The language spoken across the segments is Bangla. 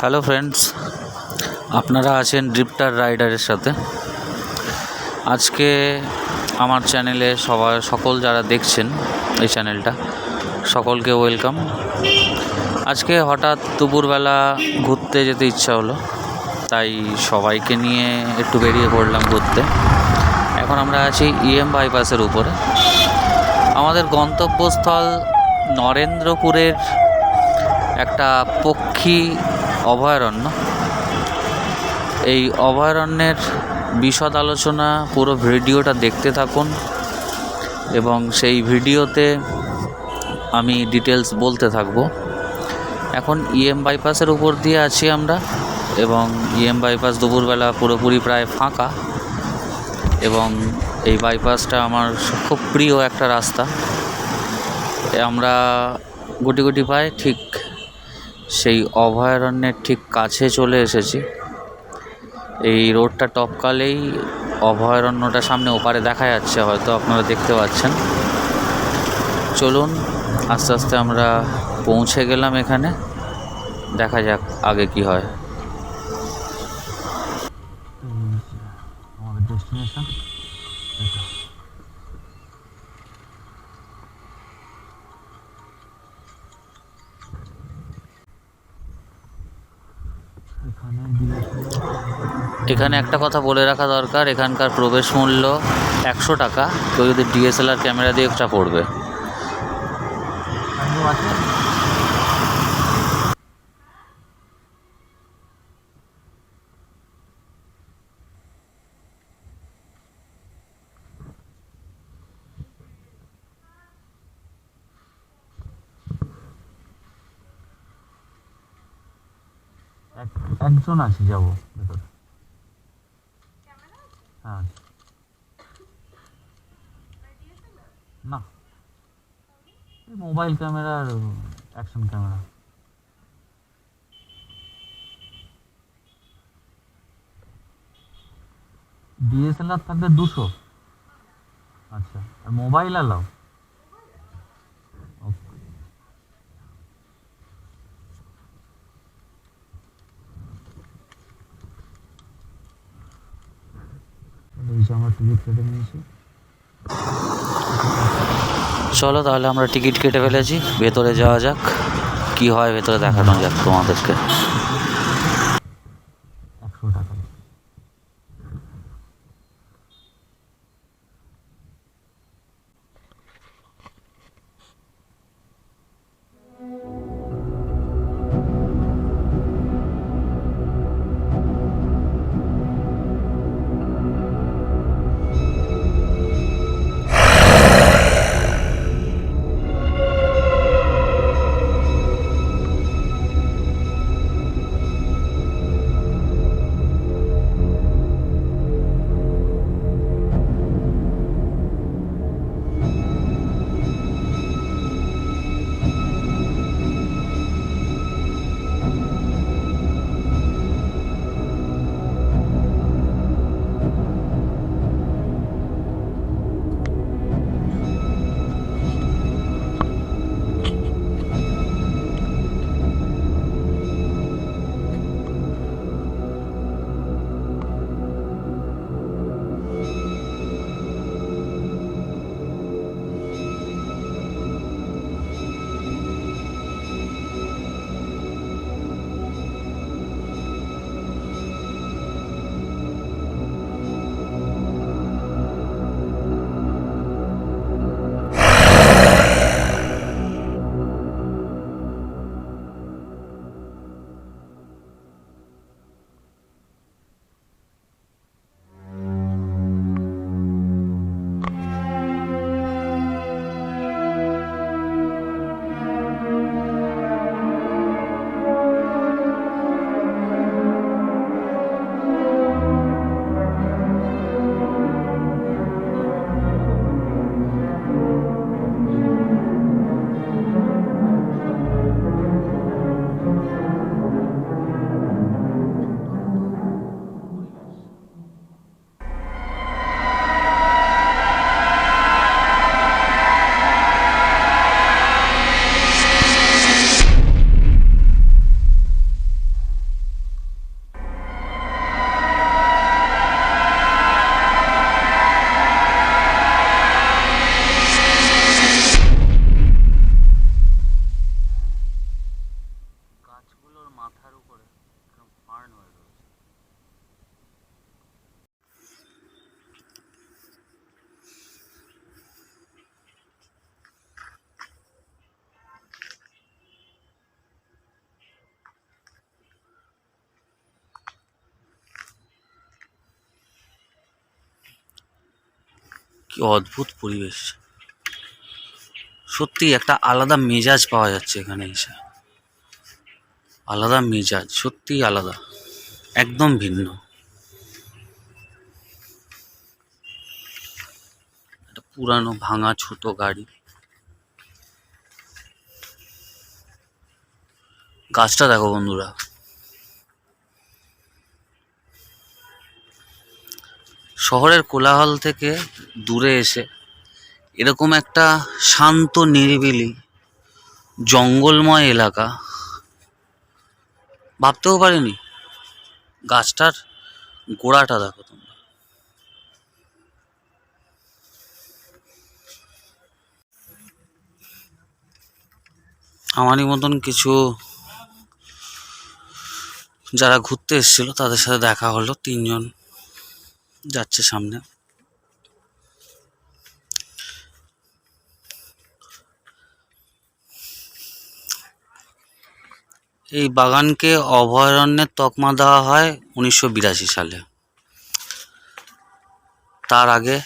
হ্যালো ফ্রেন্ডস, আপনারা আছেন ড্রিফটার রাইডারের সাথে। আজকে আমার চ্যানেলে সকল যারা দেখছেন এই চ্যানেলটা, সকলকে ওয়েলকাম। আজকে হঠাৎ দুপুরবেলা ঘুরতে যেতে ইচ্ছা হলো, তাই সবাইকে নিয়ে একটু বেরিয়ে পড়লাম ঘুরতে। এখন আমরা আছি বাইপাসের উপরে। আমাদের গন্তব্যস্থল নরেন্দ্রপুরের একটা পক্ষী অভয়ারণ্য। এই অভয়ারণ্যের বিশদ আলোচনা পুরো ভিডিওটা দেখতে থাকুন, এবং সেই ভিডিওতে আমি ডিটেলস বলতে থাকব। এখন বাইপাসের উপর দিয়ে আছি আমরা, এবং বাইপাস দুপুরবেলা পুরোপুরি প্রায় ফাঁকা, এবং এই বাইপাসটা আমার খুব প্রিয় একটা রাস্তা। আমরা গুটি গুটি পায়ে ঠিক সেই অভয়ারণ্যের ঠিক কাছে চলে এসেছি। এই রোডটা টপকালেই অভয়ারণ্যটা সামনে ওপারে দেখা যাচ্ছে, হয়তো আপনারা দেখতে পাচ্ছেন। চলুন, আস্তে আস্তে আমরা পৌঁছে গেলাম এখানে, দেখা যাক আগে কি হয়। আমাদের ডেস্টিনেশন এখানে একটা কথা বলে রাখা দরকার, এখানকার প্রবেশ মূল্য 100 টাকা। কেউ যদি ডিএসএলআর ক্যামেরা দিয়ে একটা পড়বে। একজন আছি, যাবো ভেতরে। হ্যাঁ, না, মোবাইল ক্যামেরা আর অ্যাকশন ক্যামেরা। ডিএসএলআর থাকবে 200। আচ্ছা, আর মোবাইল অ্যালাও? আমরা টিকিট কেটে নিয়েছি। চলো তাহলে, আমরা টিকিট কেটে ফেলেছি, ভেতরে যাওয়া যাক। কি হয় ভেতরে দেখানো যাক তোমাদেরকে। 100 টাকা। অদ্ভুত পরিবেশ, সত্যি একটা আলাদা মেজাজ পাওয়া যাচ্ছে এখানে এসে। আলাদা মেজাজ, সত্যি আলাদা, একদম ভিন্ন। একটা পুরানো ভাঙা ছোট গাড়ি, গাছটা দেখো বন্ধুরা। শহরের কোলাহল থেকে দূরে এসে এরকম একটা শান্ত নিরিবিলি জঙ্গলময় এলাকা ভাবতেও পারিনি। গাছটার গোড়াটা দেখো তোমরা। আমারই মতন কিছু যারা ঘুরতে এসেছিল তাদের সাথে দেখা হলো, 3জন যাচ্ছে সামনে। এই বাগানকে অভয়ারণ্যের তকমা দেওয়া হয় 1982 সালে। তার আগে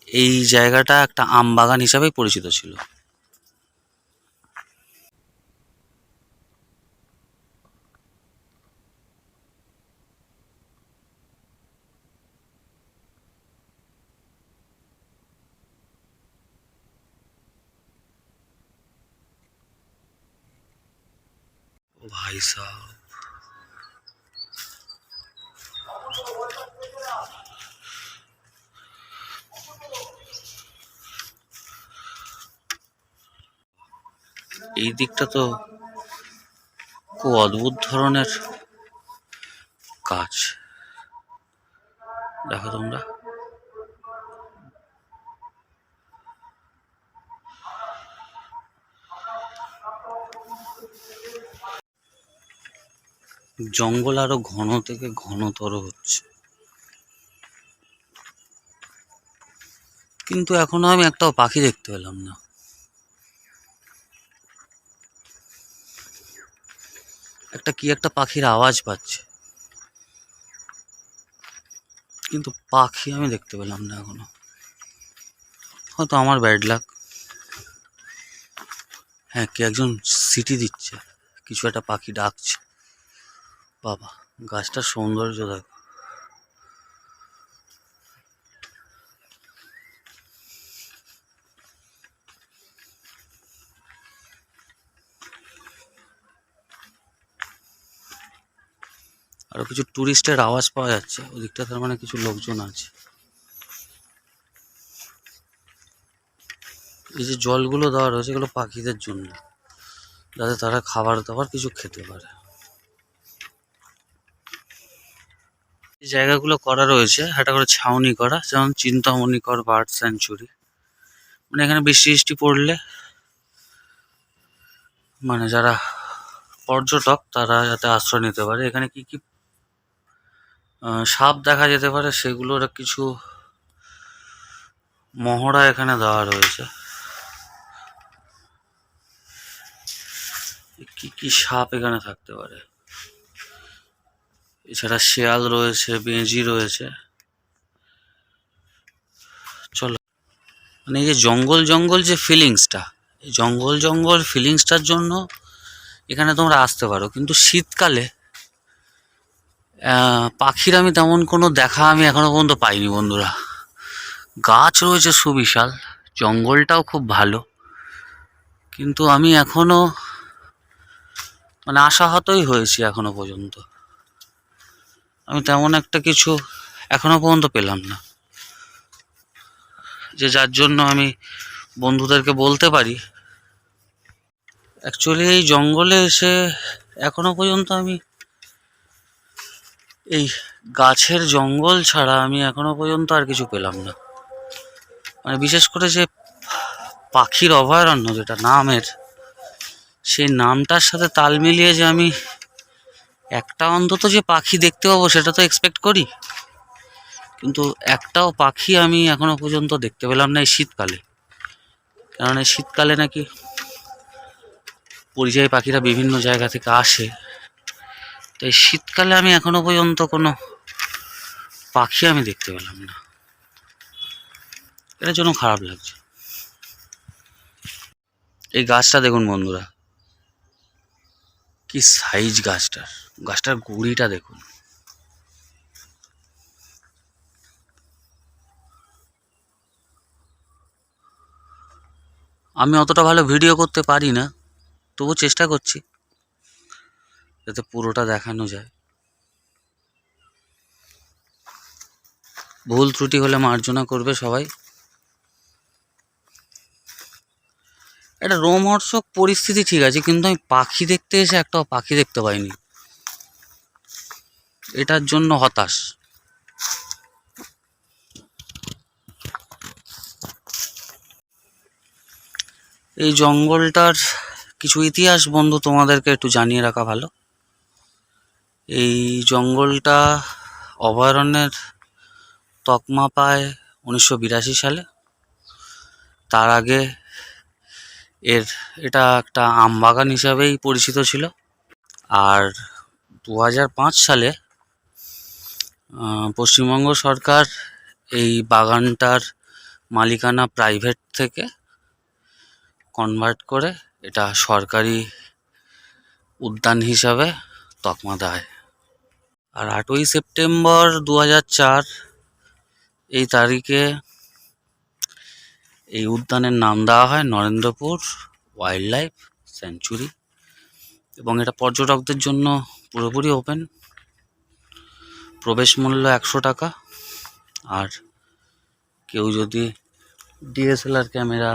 এই জায়গাটা একটা আম বাগান হিসাবেই পরিচিত ছিল। ও ভাই সাহেব, এই দিকটা তো খুব অদ্ভুত ধরনের গাছ, দেখো তোমরা। জঙ্গল আরো ঘন থেকে ঘনতর হচ্ছে, কিন্তু এখনো আমি একটাও পাখি দেখতে পেলাম না। একটা পাখির আওয়াজ পাচ্ছে, কিন্তু পাখি আমি দেখতে পেলাম না এখনো। হয়তো আমার ব্যাড লাক। হ্যাঁ, কে একজন সিটি দিচ্ছে, কিছু একটা পাখি ডাকছে। বাবা, গাছটার সৌন্দর্য দেখো। আরো কিছু টুরিস্টের আওয়াজ পাওয়া যাচ্ছে ওদিকটা, তার মানে কিছু লোকজন আছে। এই যে জলগুলো দেওয়া রয়েছে এগুলো পাখিদের জন্য, যাতে তারা খাবার দাবার কিছু খেতে পারে। এই জায়গাগুলো করা রয়েছে একটা করে ছাউনি করা, যেমন চিন্তামণিকর বার্ড স্যাঞ্চুরি। মানে এখানে বৃষ্টি পড়লে মানে যারা পর্যটক তারা যাতে আশ্রয় নিতে পারে। এখানে কি কি সাপ দেখা যেতে পারে সেগুলোর কিছু মহড়া এখানে দেওয়া রয়েছে। কি কি সাপ এখানে থাকতে পারে। এছাড়া শেয়াল রয়েছে, বেঁজি রয়েছে। চলো, মানে এই যে জঙ্গল জঙ্গল যে ফিলিংসটা, এই জঙ্গল ফিলিংসটার জন্য এখানে তোমরা আসতে পারো। কিন্তু শীতকালে পাখির আমি তেমন কোনো দেখা আমি এখনো পর্যন্ত পাইনি বন্ধুরা। গাছ রয়েছে সুবিশাল, জঙ্গলটাও খুব ভালো, কিন্তু আমি এখনো মানে আশাহতই হয়েছি এখনো পর্যন্ত। আমি তেমন একটা কিছু এখনো পর্যন্ত পেলাম না, যে যার জন্য আমি বন্ধুদেরকে বলতে পারি। অ্যাকচুয়ালি এই জঙ্গলে এসে এখনো পর্যন্ত আমি এই গাছের জঙ্গল ছাড়া আমি এখনো পর্যন্ত আর কিছু পেলাম না। মানে বিশেষ করে যে পাখির অভয়ারণ্য যেটা নামের, সেই নামটার সাথে তাল মিলিয়ে যে আমি একটা অন্তত যে পাখি দেখতে পাবো সেটা তো এক্সপেক্ট করি, কিন্তু একটাও পাখি আমি এখনো পর্যন্ত দেখতে পেলাম না এই শীতকালে। কারণ এই শীতকালে নাকি পরিযায়ী পাখিরা বিভিন্ন জায়গা থেকে আসে, তো এই শীতকালে আমি এখনো পর্যন্ত কোনো পাখি আমি দেখতে পেলাম না। এটার জন্য খারাপ লাগছে। এই গাছটা দেখুন বন্ধুরা, কি সাইজ গাছটার গুঁড়িটা দেখুন। আমি অতটা ভালো ভিডিও করতে পারি না, তবু চেষ্টা করছি যাতে পুরোটা দেখানো যায়। ভুল ত্রুটি হলে মার্জনা করবে সবাই। একটা রোমহর্ষক পরিস্থিতি ঠিক আছে, কিন্তু আমি পাখি দেখতে এসে একটাও পাখি দেখতে পাইনি, এটার জন্য হতাশ। এই জঙ্গলটার কিছু ইতিহাস বন্ধু তোমাদেরকে একটু জানিয়ে রাখা ভালো। এই জঙ্গলটা অভয়ারণ্যের তকমা পায় 1982 সালে। তার আগে এটা একটা আমবাগান হিসাবেই পরিচিত ছিল। আর 2005 সালে পশ্চিমবঙ্গ সরকার এই বাগানটার মালিকানা প্রাইভেট থেকে কনভার্ট করে এটা সরকারি উদ্যান হিসাবে তকমা দেয়। আর 8ই সেপ্টেম্বর 2004 এই তারিখে এই উদ্যানের নাম দেওয়া হয় নরেন্দ্রপুর ওয়াইল্ড লাইফ স্যাংচুরি, এবং এটা পর্যটকদের জন্য পুরোপুরি ওপেন। প্রবেশ মূল্য 100 টাকা। আর কেউ যদি ডিএসএলআর ক্যামেরা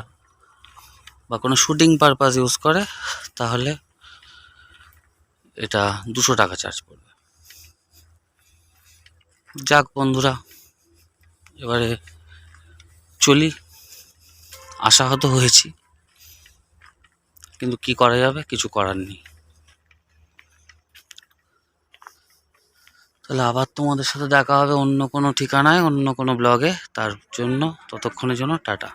বা কোনো শুটিং পারপাস ইউজ করে তাহলে এটা 200 টাকা চার্জ পড়বে। যাক বন্ধুরা, এবারে চলি। আশাহত হয়েছি, কিন্তু কি করা যাবে, কিছু করার নেই। তাহলে আবার তোমাদের সাথে দেখা হবে অন্য কোনো ঠিকানায়, অন্য কোনো ব্লগে। তার জন্য ততক্ষণের জন্য টাটা।